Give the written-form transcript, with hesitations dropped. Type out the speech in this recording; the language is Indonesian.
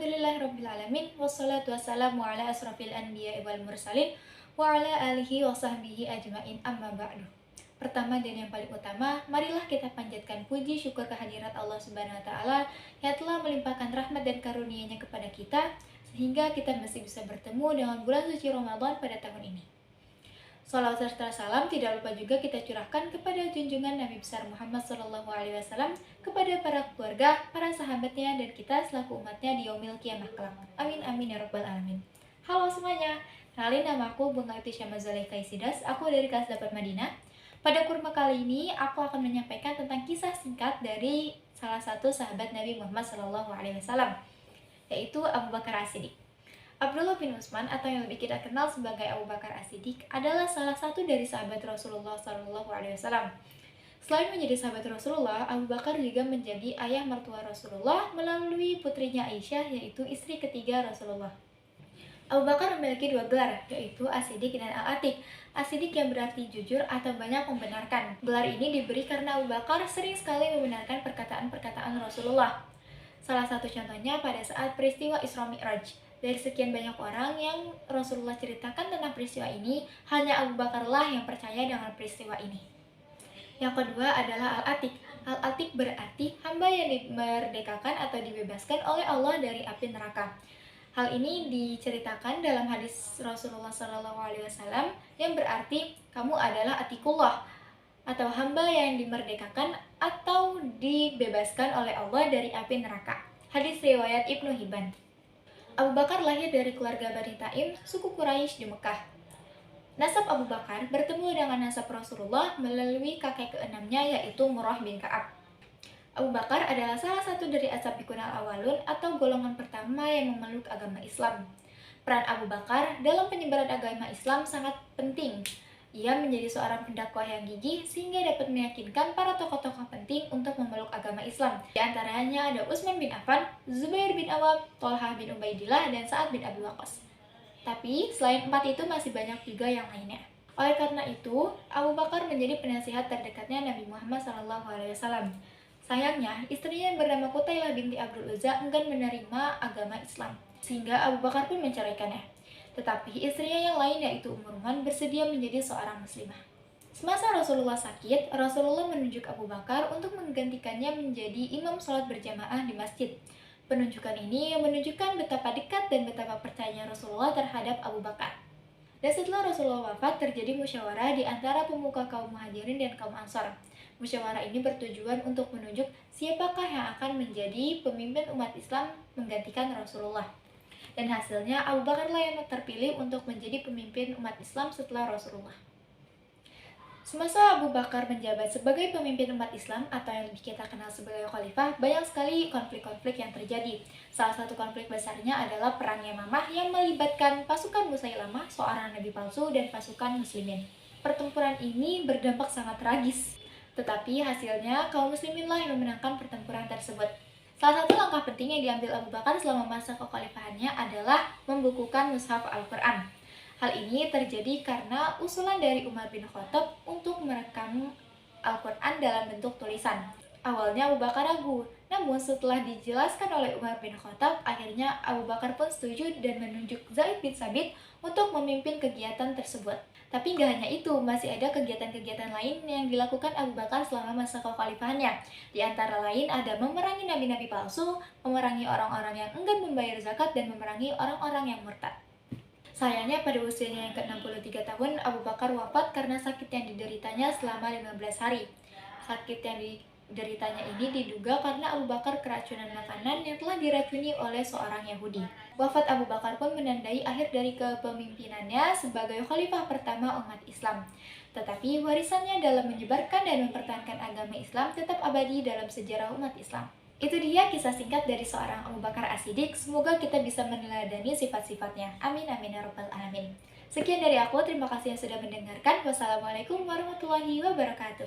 Alhamdulillahirrabbilalamin. Wassalatu wassalamu ala asrafil anbiya wal mursalin wa ala alihi wa sahbihi ajmain amma ba'du. Pertama dan yang paling utama, marilah kita panjatkan puji syukur kehadirat Allah Subhanahu wa taala yang telah melimpahkan rahmat dan karunia-Nya kepada kita sehingga kita masih bisa bertemu dengan bulan suci Ramadan pada tahun ini. Salawat serta salam tidak lupa juga kita curahkan kepada junjungan Nabi besar Muhammad SAW, kepada para keluarga, para sahabatnya, dan kita selaku umatnya di yaumil kiamah kelak. Amin amin ya rabbal alamin. Halo semuanya, kenalin nama aku Bunga Ityasya Zulaikha Isidas, aku dari kelas 8 Madinah. Pada kurma kali ini aku akan menyampaikan tentang kisah singkat dari salah satu sahabat Nabi Muhammad SAW, yaitu Abu Bakar As-Siddiq. Abdullah bin Utsman atau yang lebih kita kenal sebagai Abu Bakar As-Siddiq adalah salah satu dari sahabat Rasulullah SAW. Selain menjadi sahabat Rasulullah, Abu Bakar juga menjadi ayah mertua Rasulullah melalui putrinya Aisyah, yaitu istri ketiga Rasulullah. Abu Bakar memiliki dua gelar, yaitu As-Siddiq dan Al-Atiq. As-Siddiq yang berarti jujur atau banyak membenarkan. Gelar ini diberi karena Abu Bakar sering sekali membenarkan perkataan-perkataan Rasulullah. Salah satu contohnya pada saat peristiwa Isra Mi'raj. Dari sekian banyak orang yang Rasulullah ceritakan tentang peristiwa ini, hanya Abu Bakarlah yang percaya dengan peristiwa ini. Yang kedua adalah Al-Atiq. Al-Atiq berarti hamba yang dimerdekakan atau dibebaskan oleh Allah dari api neraka. Hal ini diceritakan dalam hadis Rasulullah SAW yang berarti kamu adalah atikullah atau hamba yang dimerdekakan atau dibebaskan oleh Allah dari api neraka. Hadis riwayat Ibnu Hibban. Abu Bakar lahir dari keluarga Bani Taim, suku Quraisy di Mekah. Nasab Abu Bakar bertemu dengan nasab Rasulullah melalui kakek keenamnya, yaitu Murrah bin Ka'ab. Abu Bakar adalah salah satu dari as-sabiqun al-awwalun atau golongan pertama yang memeluk agama Islam. Peran Abu Bakar dalam penyebaran agama Islam sangat penting. Ia menjadi seorang pendakwah yang gigih sehingga dapat meyakinkan para tokoh-tokoh penting untuk memeluk agama Islam. Di antaranya ada Utsman bin Affan, Zubair bin Awam, Thalhah bin Ubaidillah, dan Sa'ad bin Abi Waqqas. Tapi selain empat itu masih banyak juga yang lainnya. Oleh karena itu, Abu Bakar menjadi penasihat terdekatnya Nabi Muhammad SAW. Sayangnya, istrinya yang bernama Qutailah binti Abdul Uzza enggan menerima agama Islam, sehingga Abu Bakar pun menceraikannya. Tetapi istrinya yang lain, yaitu Ummu Ruman, bersedia menjadi seorang muslimah. Semasa Rasulullah sakit, Rasulullah menunjuk Abu Bakar untuk menggantikannya menjadi imam sholat berjamaah di masjid. Penunjukan ini menunjukkan betapa dekat dan betapa percayanya Rasulullah terhadap Abu Bakar. Dan setelah Rasulullah wafat, terjadi musyawarah di antara pemuka kaum Muhajirin dan kaum Ansor. Musyawarah ini bertujuan untuk menunjuk siapakah yang akan menjadi pemimpin umat Islam menggantikan Rasulullah. Dan hasilnya Abu Bakarlah yang terpilih untuk menjadi pemimpin umat Islam setelah Rasulullah. Semasa Abu Bakar menjabat sebagai pemimpin umat Islam atau yang lebih kita kenal sebagai khalifah, banyak sekali konflik-konflik yang terjadi. Salah satu konflik besarnya adalah perang Yamamah yang melibatkan pasukan Musailamah, seorang nabi palsu, dan pasukan muslimin. Pertempuran ini berdampak sangat tragis, tetapi hasilnya kaum musliminlah yang memenangkan pertempuran tersebut. Salah satu langkah penting yang diambil Abu Bakar selama masa kekhalifahannya adalah membukukan mushaf Al-Quran. Hal ini terjadi karena usulan dari Umar bin Khattab untuk merekam Al-Quran dalam bentuk tulisan. Awalnya Abu Bakar ragu, namun setelah dijelaskan oleh Umar bin Khattab, akhirnya Abu Bakar pun setuju dan menunjuk Zaid bin Tsabit untuk memimpin kegiatan tersebut. Tapi nggak hanya itu, masih ada kegiatan-kegiatan lain yang dilakukan Abu Bakar selama masa kekhalifahannya. Di antara lain ada memerangi nabi-nabi palsu, memerangi orang-orang yang enggan membayar zakat, dan memerangi orang-orang yang murtad. Sayangnya pada usianya yang ke-63 tahun, Abu Bakar wafat karena sakit yang dideritanya selama 15 hari. Sakit yang dideritanya ini diduga karena Abu Bakar keracunan makanan yang telah diracuni oleh seorang Yahudi. Wafat Abu Bakar pun menandai akhir dari kepemimpinannya sebagai khalifah pertama umat Islam. Tetapi warisannya dalam menyebarkan dan mempertahankan agama Islam tetap abadi dalam sejarah umat Islam. Itu dia kisah singkat dari seorang Abu Bakar As-Siddiq. Semoga kita bisa meneladani sifat-sifatnya. Amin amin ya rabbal alamin. Sekian dari aku, terima kasih yang sudah mendengarkan. Wassalamualaikum warahmatullahi wabarakatuh.